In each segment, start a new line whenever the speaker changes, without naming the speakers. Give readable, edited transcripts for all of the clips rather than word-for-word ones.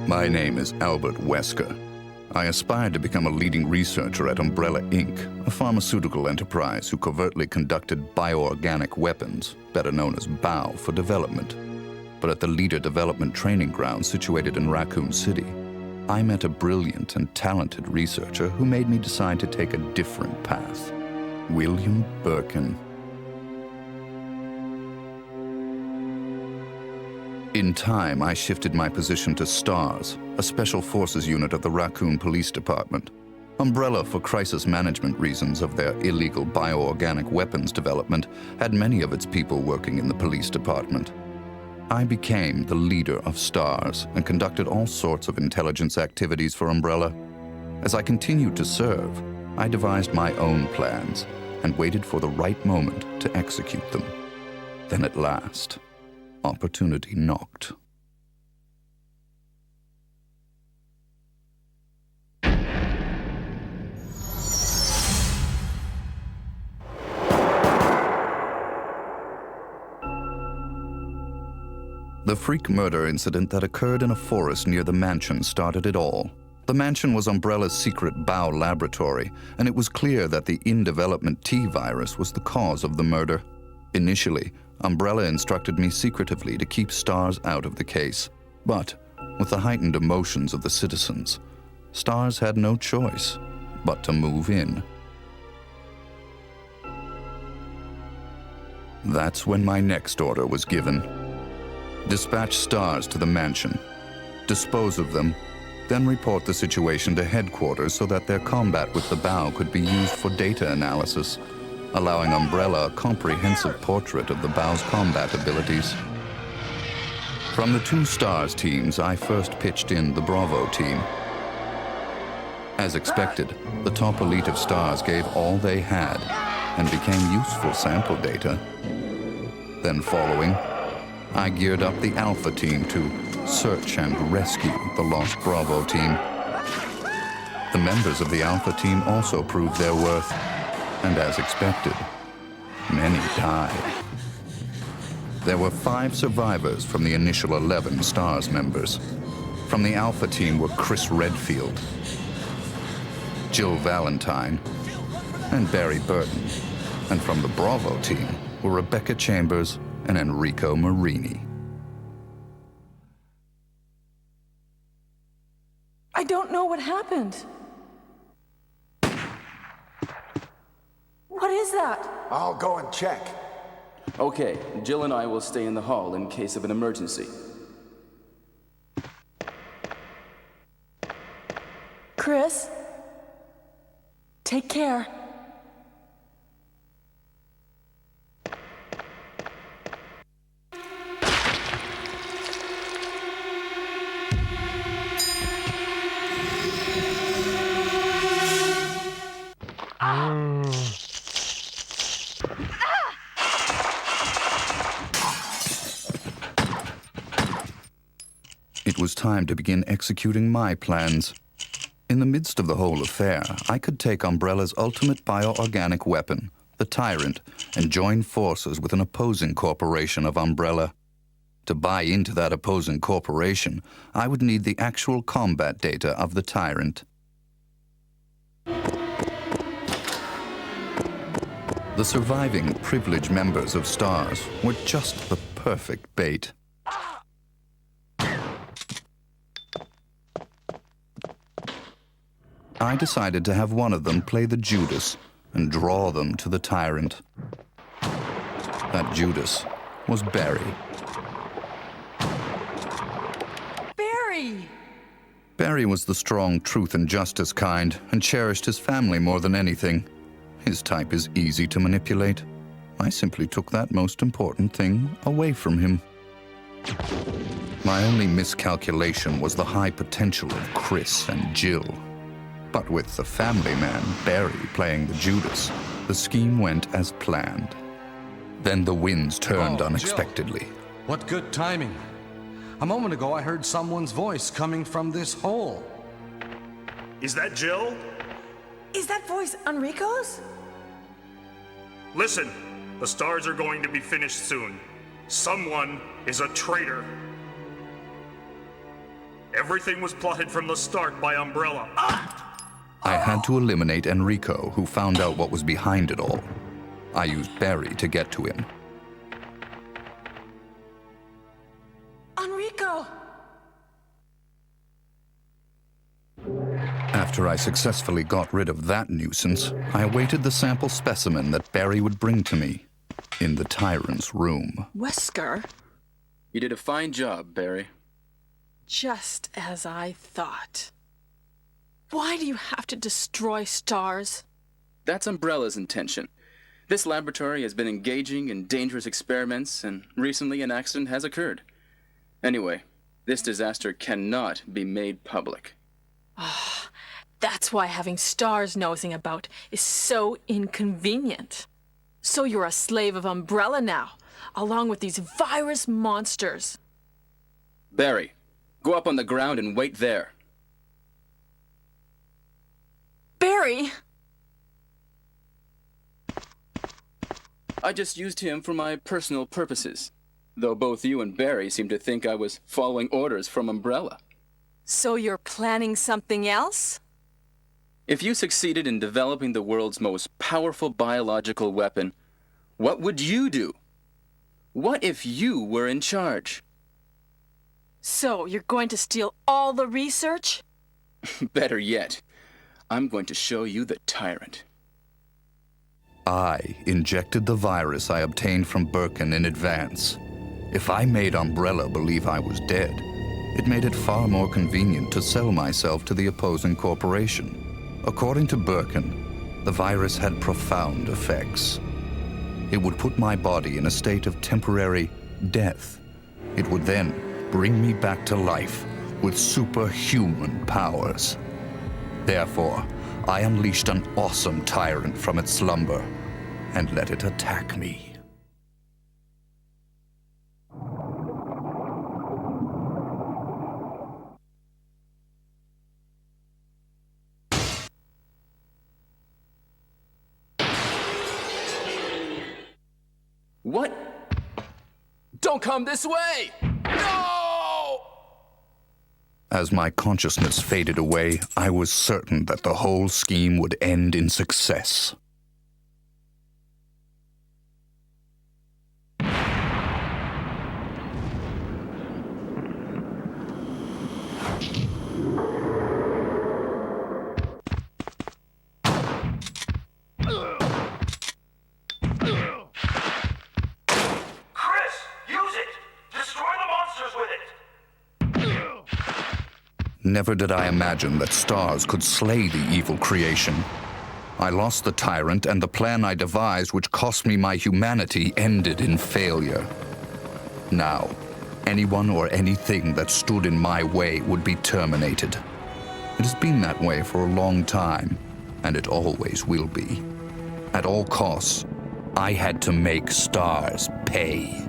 My name is Albert Wesker. I aspired to become a leading researcher at Umbrella Inc., a pharmaceutical enterprise who covertly conducted bioorganic weapons, better known as BOW, for development. But at the Leader Development Training Ground situated in Raccoon City, I met a brilliant and talented researcher who made me decide to take a different path. William Birkin. In time, I shifted my position to STARS, a special forces unit of the Raccoon Police Department. Umbrella, for crisis management reasons of their illegal bioorganic weapons development, had many of its people working in the police department. I became the leader of STARS and conducted all sorts of intelligence activities for Umbrella. As I continued to serve, I devised my own plans and waited for the right moment to execute them. Then at last, opportunity knocked. The freak murder incident that occurred in a forest near the mansion started it all. The mansion was Umbrella's secret BOW laboratory, and it was clear that the in-development T virus was the cause of the murder. Initially, Umbrella instructed me secretively to keep STARS out of the case. But, with the heightened emotions of the citizens, STARS had no choice but to move in. That's when my next order was given. Dispatch STARS to the mansion, dispose of them, then report the situation to headquarters so that their combat with the BOW could be used for data analysis, allowing Umbrella a comprehensive portrait of the BOW's combat abilities. From the two STARS teams, I first pitched in the Bravo team. As expected, the top elite of STARS gave all they had and became useful sample data. Then following, I geared up the Alpha team to search and rescue the lost Bravo team. The members of the Alpha team also proved their worth, and as expected, many died. There were 5 survivors from the initial 11 STARS members. From the Alpha team were Chris Redfield, Jill Valentine, and Barry Burton. And from the Bravo team were Rebecca Chambers and Enrico Marini.
I don't know what happened. What is that?
I'll go and check.
Okay, Jill and I will stay in the hall in case of an emergency.
Chris, take care.
It was time to begin executing my plans. In the midst of the whole affair, I could take Umbrella's ultimate bioorganic weapon, the Tyrant, and join forces with an opposing corporation of Umbrella. To buy into that opposing corporation, I would need the actual combat data of the Tyrant. The surviving privileged members of STARS were just the perfect bait. I decided to have one of them play the Judas and draw them to the Tyrant. That Judas was Barry.
Barry!
Barry was the strong truth and justice kind and cherished his family more than anything. His type is easy to manipulate. I simply took that most important thing away from him. My only miscalculation was the high potential of Chris and Jill. But with the family man, Barry, playing the Judas, the scheme went as planned. Then the winds turned unexpectedly.
Jill. What good timing. A moment ago, I heard someone's voice coming from this hole.
Is that Jill?
Is that voice Enrico's?
Listen, the stars are going to be finished soon. Someone is a traitor. Everything was plotted from the start by Umbrella.
I had to eliminate Enrico, who found out what was behind it all. I used Barry to get to him.
Enrico!
After I successfully got rid of that nuisance, I awaited the sample specimen that Barry would bring to me in the Tyrant's room.
Wesker?
You did a fine job, Barry.
Just as I thought. Why do you have to destroy stars?
That's Umbrella's intention. This laboratory has been engaging in dangerous experiments, and recently an accident has occurred. Anyway, this disaster cannot be made public.
That's why having stars nosing about is so inconvenient. So you're a slave of Umbrella now, along with these virus monsters.
Barry, go up on the ground and wait there.
Barry!
I just used him for my personal purposes, though both you and Barry seem to think I was following orders from Umbrella.
So you're planning something else?
If you succeeded in developing the world's most powerful biological weapon, what would you do? What if you were in charge?
So you're going to steal all the research?
Better yet, I'm going to show you the Tyrant.
I injected the virus I obtained from Birkin in advance. If I made Umbrella believe I was dead, it made it far more convenient to sell myself to the opposing corporation. According to Birkin, the virus had profound effects. It would put my body in a state of temporary death. It would then bring me back to life with superhuman powers. Therefore, I unleashed an awesome tyrant from its slumber and let it attack me.
What? Don't come this way! No!
As my consciousness faded away, I was certain that the whole scheme would end in success. Never did I imagine that stars could slay the evil creation. I lost the tyrant, and the plan I devised, which cost me my humanity, ended in failure. Now, anyone or anything that stood in my way would be terminated. It has been that way for a long time, and it always will be. At all costs, I had to make stars pay.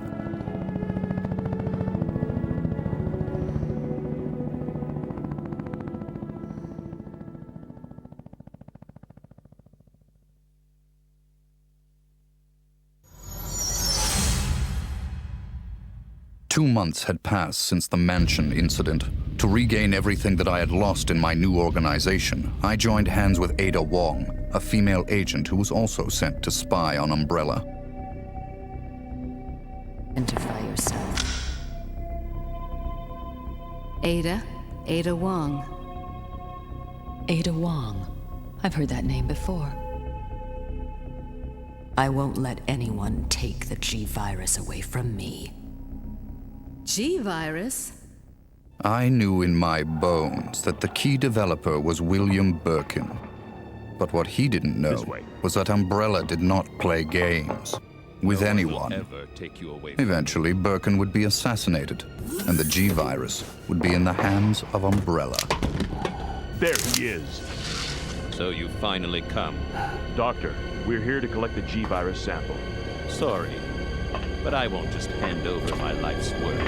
Two months had passed since the mansion incident. To regain everything that I had lost in my new organization, I joined hands with Ada Wong, a female agent who was also sent to spy on Umbrella.
Identify yourself. Ada Wong. Ada Wong. I've heard that name before. I won't let anyone take the G-Virus away from me. G-Virus?
I knew in my bones that the key developer was William Birkin. But what he didn't know was that Umbrella did not play games with anyone. Eventually, Birkin would be assassinated, and the G-Virus would be in the hands of Umbrella.
There he is.
So you finally come.
Doctor, we're here to collect the G-Virus sample.
Sorry, but I won't just hand over my life's work.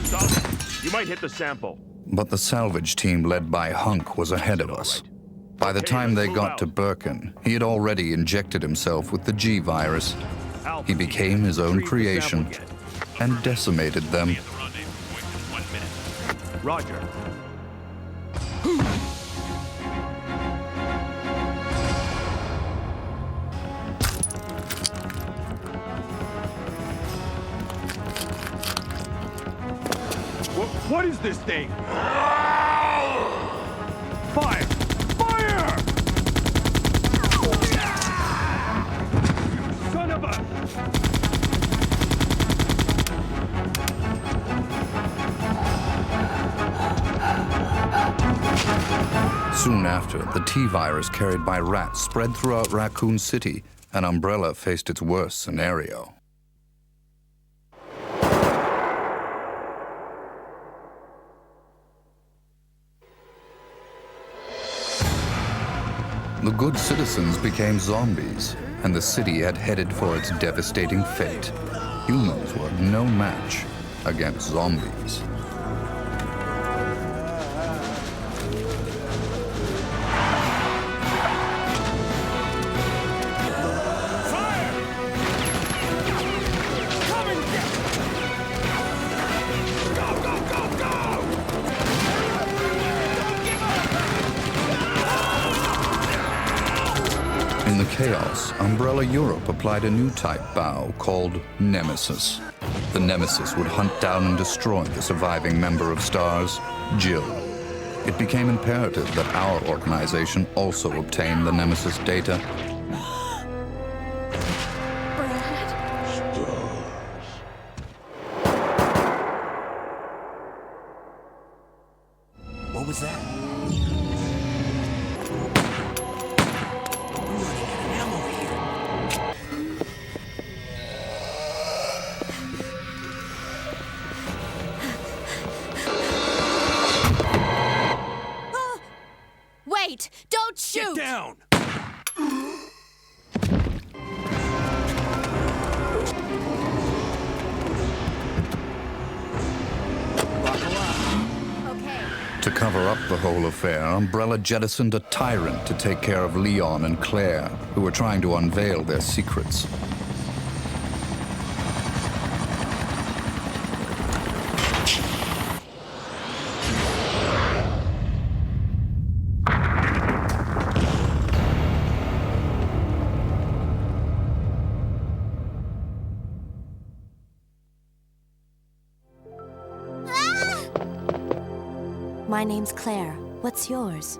Stop! You might hit the sample.
But the salvage team led by Hunk was ahead of us. By the time they got to Birkin, he had already injected himself with the G-Virus. He became his own creation and decimated them
Roger. What is this thing? Fire! Fire! You son of a...
Soon after, the T-virus carried by rats spread throughout Raccoon City, and Umbrella faced its worst scenario. The good citizens became zombies, and the city had headed for its devastating fate. Humans were no match against zombies. In the chaos, Umbrella Europe applied a new type bow called Nemesis. The Nemesis would hunt down and destroy the surviving member of STARS, Jill. It became imperative that our organization also obtain the Nemesis data.
What was that?
Wait! Don't shoot!
Get down!
To cover up the whole affair, Umbrella jettisoned a tyrant to take care of Leon and Claire, who were trying to unveil their secrets.
My name's Claire. What's yours?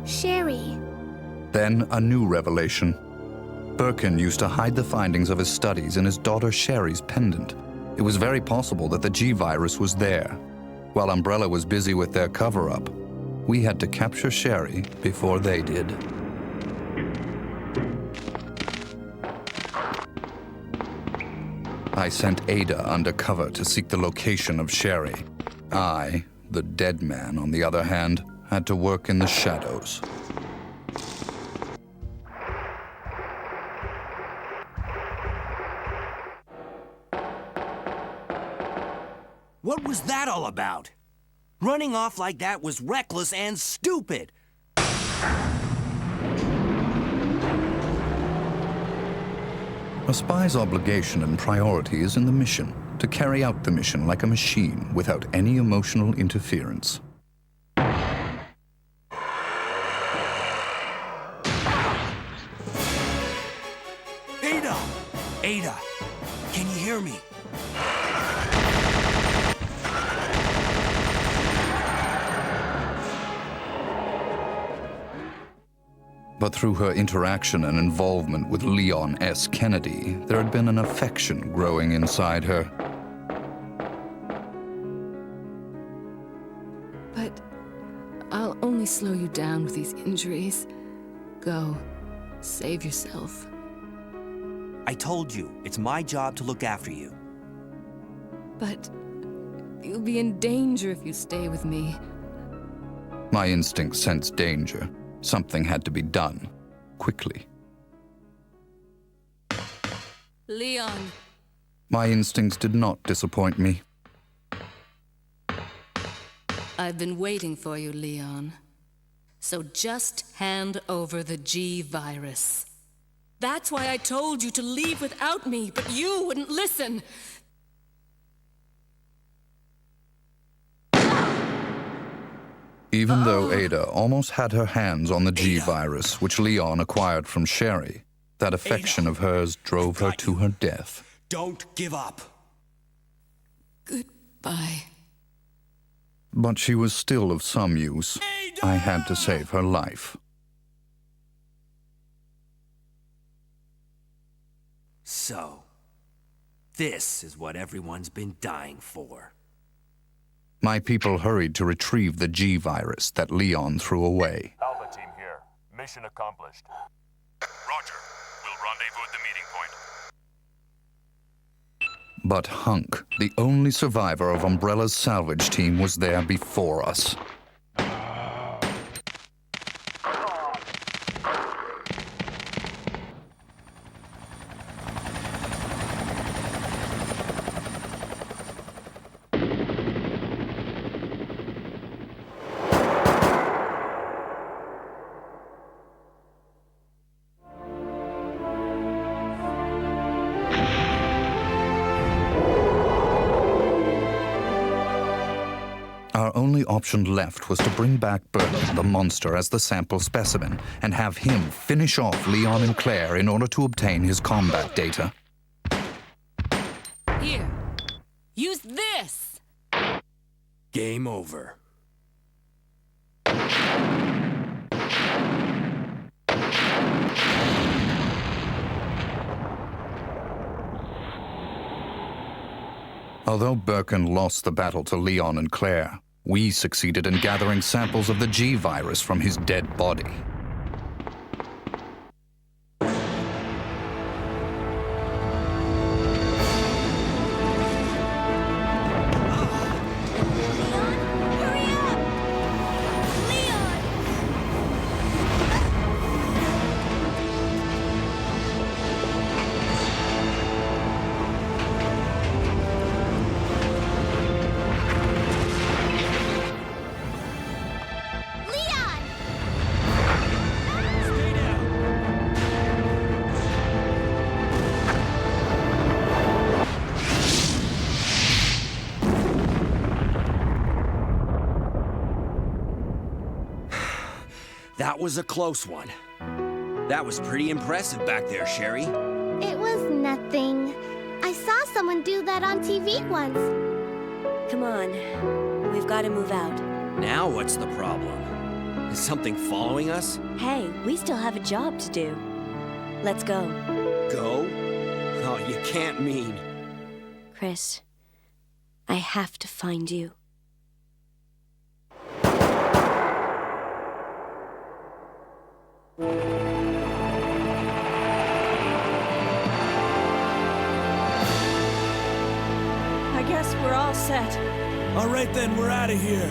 Sherry.
Then a new revelation. Birkin used to hide the findings of his studies in his daughter Sherry's pendant. It was very possible that the G-virus was there. While Umbrella was busy with their cover-up, we had to capture Sherry before they did. I sent Ada undercover to seek the location of Sherry. I, the dead man, on the other hand, had to work in the shadows.
What was that all about? Running off like that was reckless and stupid.
A spy's obligation and priority is in the mission, to carry out the mission like a machine without any emotional interference.
Ada! Ada! Can you hear me?
But through her interaction and involvement with Leon S. Kennedy, there had been an affection growing inside her.
But I'll only slow you down with these injuries. Go. Save yourself.
I told you, it's my job to look after you.
But you'll be in danger if you stay with me.
My instincts sensed danger. Something had to be done, quickly.
Leon.
My instincts did not disappoint me.
I've been waiting for you, Leon. So just hand over the G-virus. That's why I told you to leave without me, but you wouldn't listen.
Even though Ada almost had her hands on the G-Virus, which Leon acquired from Sherry, that affection of hers drove her to her death.
Don't give up.
Goodbye.
But she was still of some use. I had to save her life.
So, this is what everyone's been dying for.
My people hurried to retrieve the G-Virus that Leon threw away.
Alpha team here. Mission accomplished. Roger. We'll rendezvous at the meeting point.
But Hunk, the only survivor of Umbrella's salvage team, was there before us. Our only option left was to bring back Birkin, the monster, as the sample specimen, and have him finish off Leon and Claire in order to obtain his combat data.
Here. Use this!
Game over.
Although Birkin lost the battle to Leon and Claire, we succeeded in gathering samples of the G-Virus from his dead body.
That was a close one. That was pretty impressive back there, Sherry.
It was nothing. I saw someone do that on TV once.
Come on. We've got to move out.
Now what's the problem? Is something following us?
Hey, we still have a job to do. Let's go.
Go? Oh, you can't mean...
Chris, I have to find you.
I guess we're all set.
All right then, we're out of here.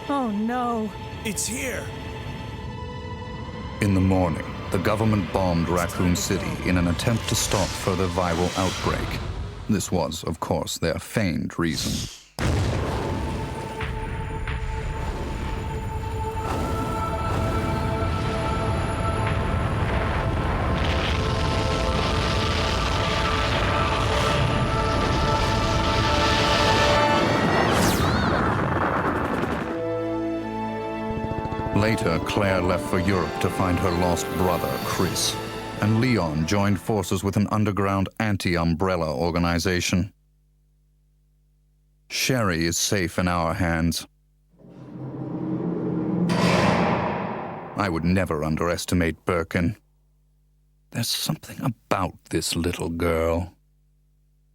Oh no.
It's here.
In the morning, the government bombed Raccoon City in an attempt to stop further viral outbreak. This was, of course, their feigned reason. Later, Claire left for Europe to find her lost brother, Chris, and Leon joined forces with an underground anti-Umbrella organization. Sherry is safe in our hands. I would never underestimate Birkin. There's something about this little girl.